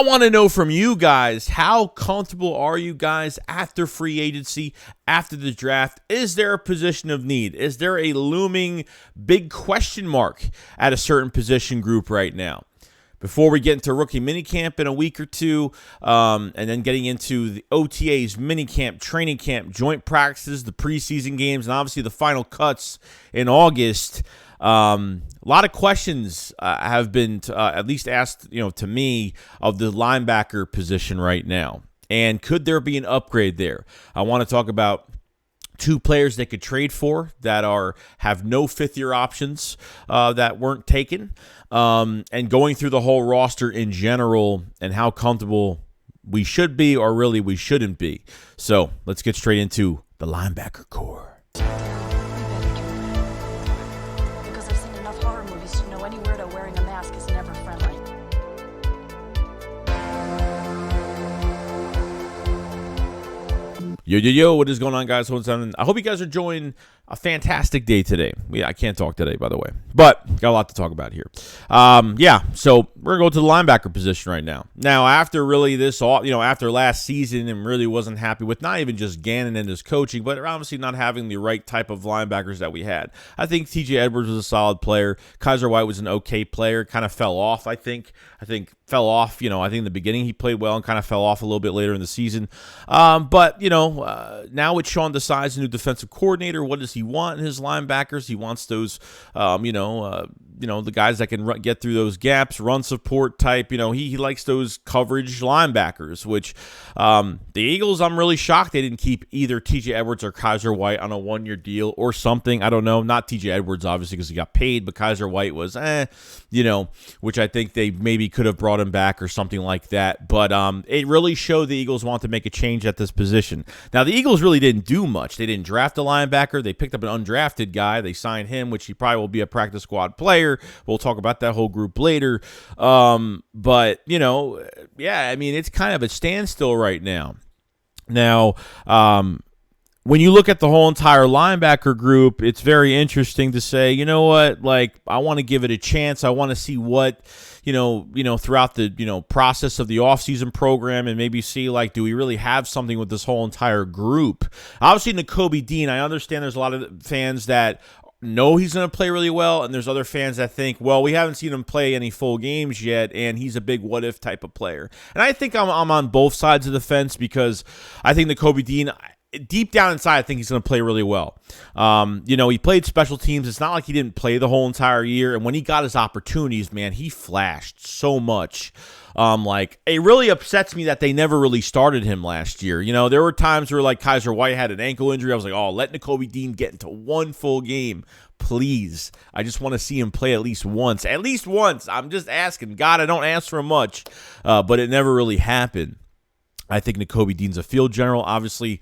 I want to know from you guys, how comfortable are you guys after free agency, after the draft? Is there a position of need? Is there a looming big question mark at a certain position group right now? Before we get into rookie minicamp in a week or two, and then getting into the OTAs, minicamp, training camp, joint practices, the preseason games, and obviously the final cuts in August, a lot of questions have been at least asked, to me, of the linebacker position right now. And could there be an upgrade there? I want to talk about two players they could trade for that have no fifth-year options that weren't taken, and going through the whole roster in general and how comfortable we should be or really we shouldn't be. So let's get straight into the linebacker core. Because I've seen enough horror movies to know any weirdo wearing a mask is never friendly. Yo, what is going on, guys? I hope you guys are enjoying a fantastic day today. Yeah, I can't talk today, by the way, but got a lot to talk about here. So we're going to go to the linebacker position right now. Now, after really after last season, and really wasn't happy with not even just Gannon and his coaching, but obviously not having the right type of linebackers that we had. I think TJ Edwards was a solid player. Kaiser White was an okay player, kind of fell off, I think fell off. I think in the beginning he played well and kind of fell off a little bit later in the season. But now with Sean Desai's new defensive coordinator, what does he want in his linebackers? He wants those, the guys that can get through those gaps, run support type. He likes those coverage linebackers, which the Eagles, I'm really shocked they didn't keep either TJ Edwards or Kaiser White on a one-year deal or something. I don't know. Not TJ Edwards, obviously, because he got paid, but Kaiser White was, which I think they maybe could have brought him back or something like that. But it really showed the Eagles want to make a change at this position. Now, the Eagles really didn't do much. They didn't draft a linebacker. They picked up an undrafted guy. They signed him, which he probably will be a practice squad player. We'll talk about that whole group later. But, it's kind of a standstill right now. Now, when you look at the whole entire linebacker group, it's very interesting to say, you know what, I want to give it a chance. I want to see what, throughout the, process of the offseason program and maybe see, do we really have something with this whole entire group? Obviously, Nakobe Dean, I understand there's a lot of fans that know he's going to play really well, and there's other fans that think, well, we haven't seen him play any full games yet, and he's a big what-if type of player. And I think I'm on both sides of the fence because I think Nakobe Dean, deep down inside, I think he's going to play really well. He played special teams. It's not like he didn't play the whole entire year. And when he got his opportunities, man, he flashed so much. It really upsets me that they never really started him last year. There were times where Kaiser White had an ankle injury. I was like, oh, let Nakobe Dean get into one full game, please. I just want to see him play at least once. At least once. I'm just asking. God, I don't ask for much, but it never really happened. I think Nakobe Dean's a field general. Obviously,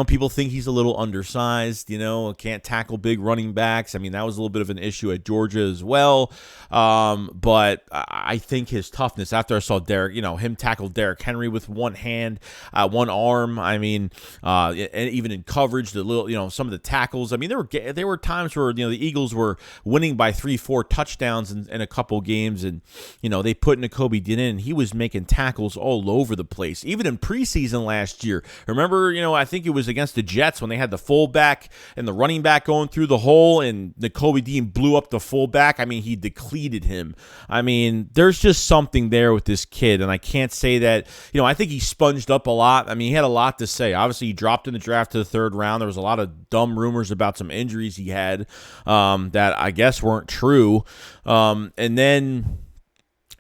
people think he's a little undersized, can't tackle big running backs. I mean, that was a little bit of an issue at Georgia as well. But I think his toughness, after I saw him tackle Derrick Henry with one hand, one arm, I mean, and even in coverage, the little, some of the tackles. I mean, there were times where, the Eagles were winning by 3-4 touchdowns in a couple games, and, they put Nakobe Dean in, and he was making tackles all over the place, even in preseason last year. Remember, I think it was against the Jets when they had the fullback and the running back going through the hole, and Nakobe Dean blew up the fullback. I mean, he depleted him. I mean, there's just something there with this kid, and I can't say that, I think he sponged up a lot. I mean, he had a lot to say. Obviously, he dropped in the draft to the third round. There was a lot of dumb rumors about some injuries he had that I guess weren't true. And then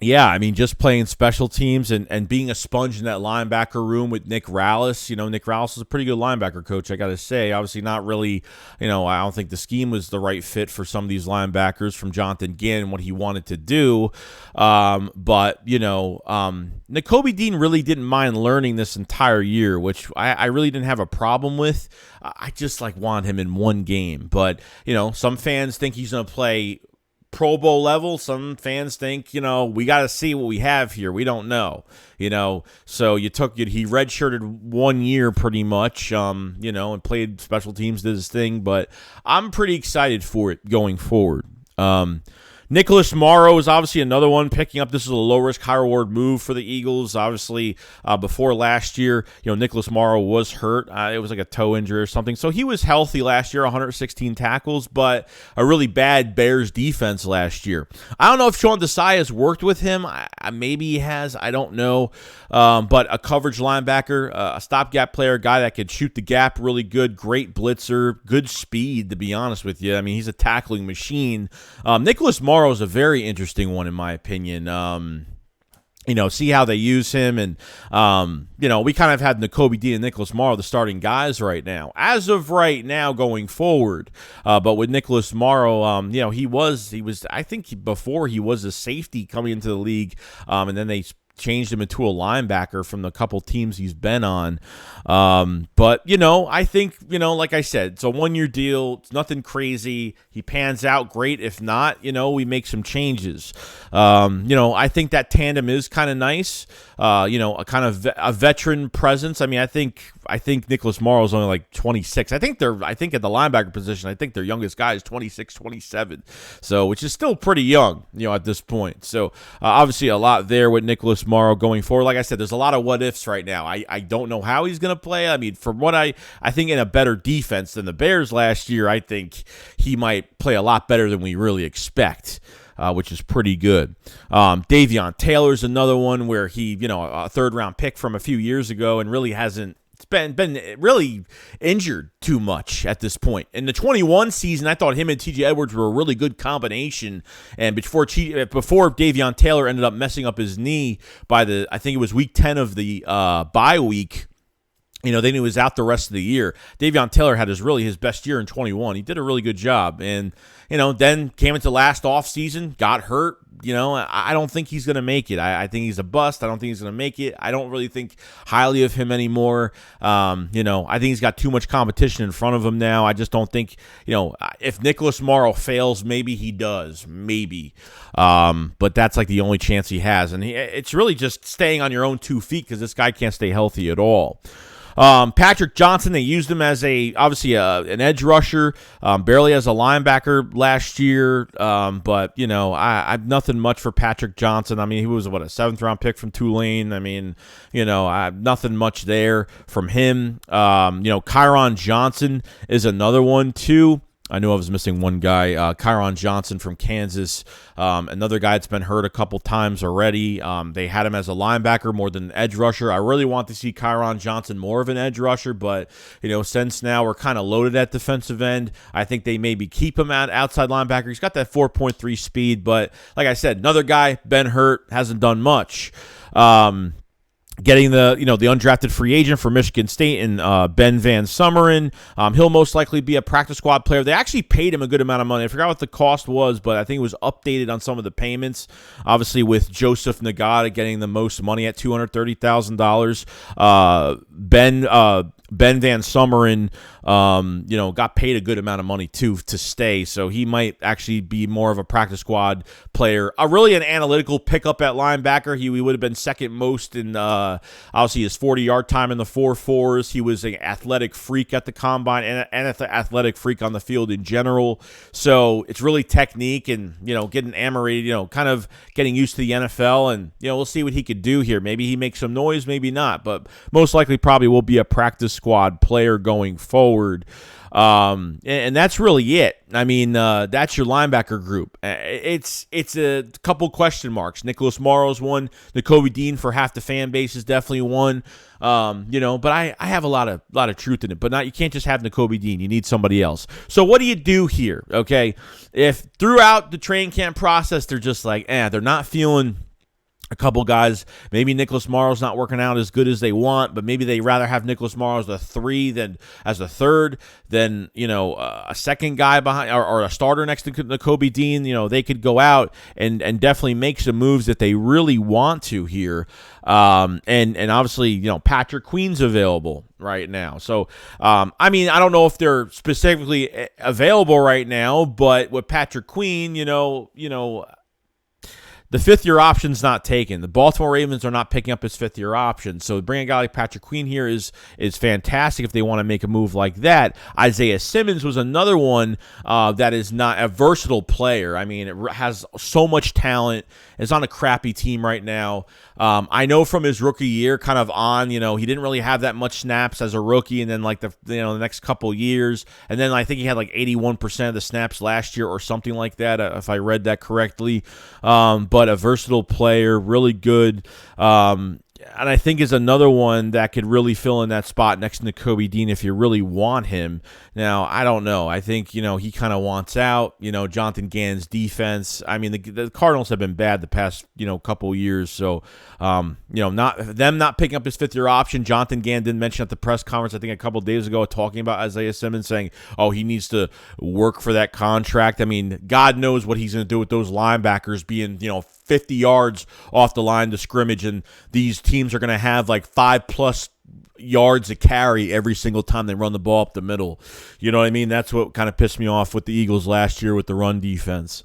Yeah, I mean, just playing special teams and being a sponge in that linebacker room with Nick Rallis. You know, Nick Rallis is a pretty good linebacker coach, I got to say. Obviously not really, I don't think the scheme was the right fit for some of these linebackers from Jonathan Ginn and what he wanted to do. But Nakobe Dean really didn't mind learning this entire year, which I really didn't have a problem with. I just want him in one game. But, some fans think he's going to play Pro Bowl level. Some fans think, we got to see what we have here. We don't know, So he redshirted 1 year pretty much, and played special teams, did his thing. But I'm pretty excited for it going forward. Nicholas Morrow is obviously another one picking up. This is a low-risk, high-reward move for the Eagles. Obviously, before last year, Nicholas Morrow was hurt. It was like a toe injury or something. So he was healthy last year, 116 tackles, but a really bad Bears defense last year. I don't know if Sean Desai has worked with him. Maybe he has. I don't know. But a coverage linebacker, a stopgap player, a guy that could shoot the gap really good, great blitzer, good speed, to be honest with you. I mean, he's a tackling machine. Nicholas Morrow is a very interesting one, in my opinion. See how they use him. And, we kind of had Nakobe Dean and Nicholas Morrow, the starting guys right now. As of right now going forward. But with Nicholas Morrow, he was, I think before he was a safety coming into the league. And then they changed him into a linebacker from the couple teams he's been on. But, I think, like I said, it's a one-year deal. It's nothing crazy. He pans out great. If not, we make some changes. I think that tandem is kind of nice. A kind of a veteran presence. I mean, I think Nicholas Morrow is only like 26. I think at the linebacker position, I think their youngest guy is 26, 27. So, which is still pretty young, at this point. So, obviously a lot there with Nicholas Morrow going forward. Like I said, there's a lot of what ifs right now. I don't know how he's going to play. I mean, from what I think in a better defense than the Bears last year, I think he might play a lot better than we really expect. Which is pretty good. Davion Taylor's another one where he, a third-round pick from a few years ago and really hasn't been really injured too much at this point. In the 21 season, I thought him and T.J. Edwards were a really good combination. And before Davion Taylor ended up messing up his knee by I think it was week 10 of the bye week, then he was out the rest of the year. Davion Taylor had his best year in 21. He did a really good job. And, then came into last offseason, got hurt. I don't think he's going to make it. I think he's a bust. I don't think he's going to make it. I don't really think highly of him anymore. I think he's got too much competition in front of him now. I just don't think, if Nicholas Morrow fails, maybe he does. Maybe. But that's like the only chance he has. And it's really just staying on your own 2 feet because this guy can't stay healthy at all. Patrick Johnson, they used him as obviously an edge rusher, barely as a linebacker last year. But I've nothing much for Patrick Johnson. I mean, he was a 7th-round pick from Tulane. I mean, I have nothing much there from him. Kyron Johnson is another one too. I knew I was missing one guy, Kyron Johnson from Kansas, another guy that's been hurt a couple times already. They had him as a linebacker more than an edge rusher. I really want to see Kyron Johnson more of an edge rusher, but, since now we're kind of loaded at defensive end, I think they maybe keep him at outside linebacker. He's got that 4.3 speed, but like I said, another guy, been hurt, hasn't done much. Getting the undrafted free agent for Michigan State and Ben Van Summeren. He'll most likely be a practice squad player. They actually paid him a good amount of money. I forgot what the cost was, but I think it was updated on some of the payments. Obviously, with Joseph Nagata getting the most money at $230,000. Ben Van Summeren, got paid a good amount of money too to stay, so he might actually be more of a practice squad player. Really an analytical pickup at linebacker. He would have been second most in obviously his 40-yard time in the 4.4s. He was an athletic freak at the combine and an athletic freak on the field in general. So it's really technique and getting enamored, kind of getting used to the NFL, and we'll see what he could do here. Maybe he makes some noise, maybe not, but most likely probably will be a practice squad player going forward. And that's really it. I mean, that's your linebacker group. It's a couple question marks. Nicholas Morrow's one. Nakobe Dean for half the fan base is definitely one. But I have a lot of truth in it. But you can't just have Nakobe Dean. You need somebody else. So what do you do here? Okay, if throughout the training camp process they're just like, they're not feeling a couple guys, maybe Nicholas Morrow's not working out as good as they want, but maybe they rather have Nicholas Morrow as a 3 than as a third, than a second guy behind or a starter next to Nakobe Dean. They could go out and definitely make some moves that they really want to here. And obviously, Patrick Queen's available right now. So, I don't know if they're specifically available right now, but with Patrick Queen, the fifth-year option's not taken. The Baltimore Ravens are not picking up his fifth-year option. So bringing a guy like Patrick Queen here is fantastic if they want to make a move like that. Isaiah Simmons was another one that is not a versatile player. I mean, it has so much talent. Is on a crappy team right now. I know from his rookie year, kind of on, he didn't really have that much snaps as a rookie, and then like the next couple years, and then I think he had like 81% of the snaps last year or something like that, if I read that correctly. But a versatile player, really good. And I think is another one that could really fill in that spot next to Nakobe Dean if you really want him. Now, I don't know. I think, he kind of wants out. Jonathan Gannon's defense. I mean, the Cardinals have been bad the past, couple years. So, not picking up his fifth-year option. Jonathan Gannon didn't mention at the press conference, I think a couple days ago, talking about Isaiah Simmons, saying, he needs to work for that contract. I mean, God knows what he's going to do with those linebackers being, 50 yards off the line to scrimmage, and these teams are going to have like 5+ yards to carry every single time they run the ball up the middle. You know what I mean? That's what kind of pissed me off with the Eagles last year with the run defense.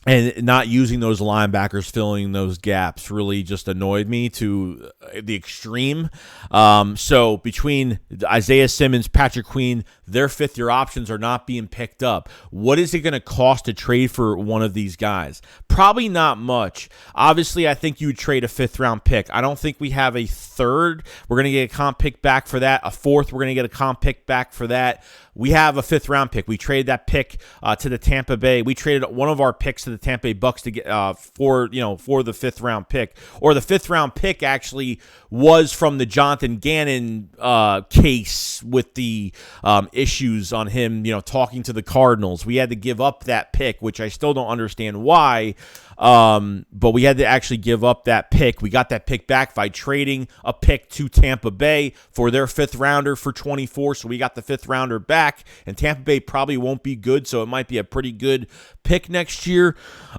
And not using those linebackers, filling those gaps, really just annoyed me to the extreme. So between Isaiah Simmons, Patrick Queen, their fifth-year options are not being picked up. What is it going to cost to trade for one of these guys? Probably not much. Obviously, I think you would trade a fifth-round pick. I don't think we have a third. We're going to get a comp pick back for that. A fourth, we're going to get a comp pick back for that. We have a fifth-round pick. We traded that pick to the Tampa Bay. We traded one of our picks to the Tampa Bay Bucks to get for the fifth-round pick. Or the fifth-round pick actually was from the Jonathan Gannon case with the issues on him, talking to the Cardinals. We had to give up that pick, which I still don't understand why. But we had to actually give up that pick. We got that pick back by trading a pick to Tampa Bay for their fifth rounder for 24. So we got the fifth rounder back, and Tampa Bay probably won't be good. So it might be a pretty good pick next year.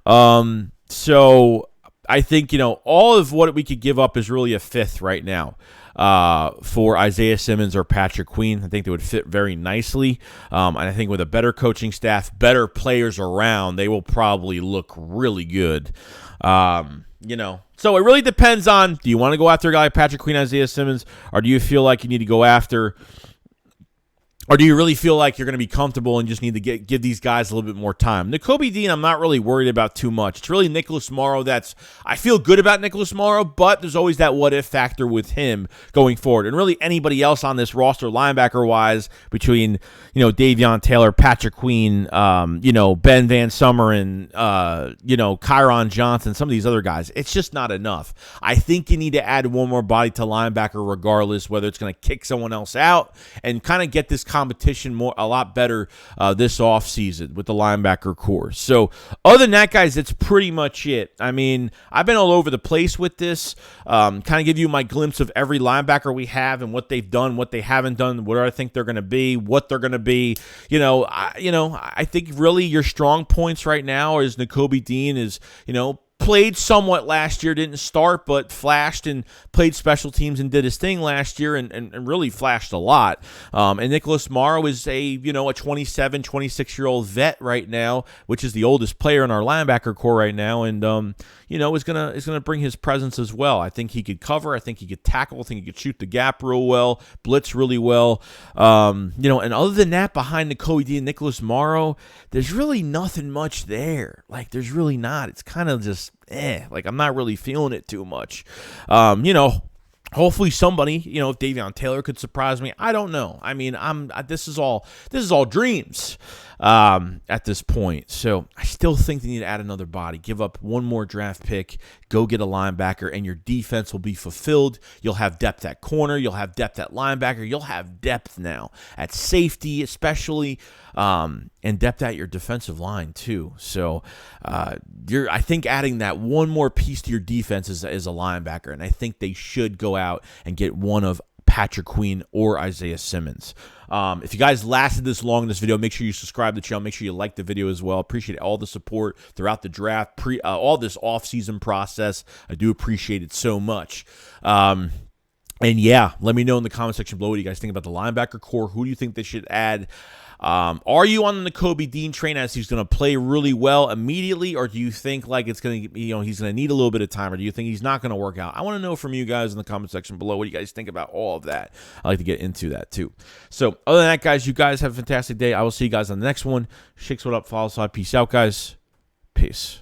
So I think, all of what we could give up is really a fifth right now. For Isaiah Simmons or Patrick Queen. I think they would fit very nicely. And I think with a better coaching staff, better players around, they will probably look really good. So it really depends on, do you want to go after a guy like Patrick Queen, Isaiah Simmons, or do you feel like you need to go after, or do you really feel like you're going to be comfortable and just need to give these guys a little bit more time? Nakobe Dean, I'm not really worried about too much. It's really Nicholas Morrow I feel good about Nicholas Morrow, but there's always that what-if factor with him going forward. And really anybody else on this roster, linebacker-wise, between, Davion Taylor, Patrick Queen, Ben Van Sumeren, Kyron Johnson, some of these other guys, it's just not enough. I think you need to add one more body to linebacker regardless, whether it's going to kick someone else out and kind of get this competition a lot better this offseason with the linebacker core. So other than that, guys, that's pretty much it. I mean, I've been all over the place with this, kind of give you my glimpse of every linebacker we have and what they've done, what they haven't done, what I think they're going to be, what they're going to be. I think really your strong points right now is Nakobe Dean is, played somewhat last year, didn't start, but flashed and played special teams and did his thing last year and really flashed a lot. And Nicholas Morrow is a 27, 26-year-old vet right now, which is the oldest player in our linebacker core right now, and is gonna bring his presence as well. I think he could cover. I think he could tackle. I think he could shoot the gap real well, blitz really well. And other than that, behind Nakobe Dean and Nicholas Morrow, there's really nothing much there. Like, there's really not. It's kind of just like I'm not really feeling it too much. Hopefully somebody, if Davion Taylor could surprise me. I don't know. I mean, this is all dreams at this point. So I still think they need to add another body, give up one more draft pick, go get a linebacker, and your defense will be fulfilled. You'll have depth at corner. You'll have depth at linebacker. You'll have depth now at safety, especially, and depth at your defensive line too. So I think adding that one more piece to your defense is a linebacker, and I think they should go out and get one of Patrick Queen or Isaiah Simmons. If you guys lasted this long in this video, make sure you subscribe to the channel. Make sure you like the video as well. Appreciate all the support throughout the draft, all this offseason process. I do appreciate it so much. And yeah, let me know in the comment section below what you guys think about the linebacker core. Who do you think they should add? Are you on the Nakobe Dean train as he's going to play really well immediately, or do you think like it's going to, he's going to need a little bit of time, or do you think he's not going to work out? I want to know from you guys in the comment section below. What do you guys think about all of that? I like to get into that too. So other than that, guys, you guys have a fantastic day. I will see you guys on the next one. Shake Squad up, follow side. Peace out, guys. Peace.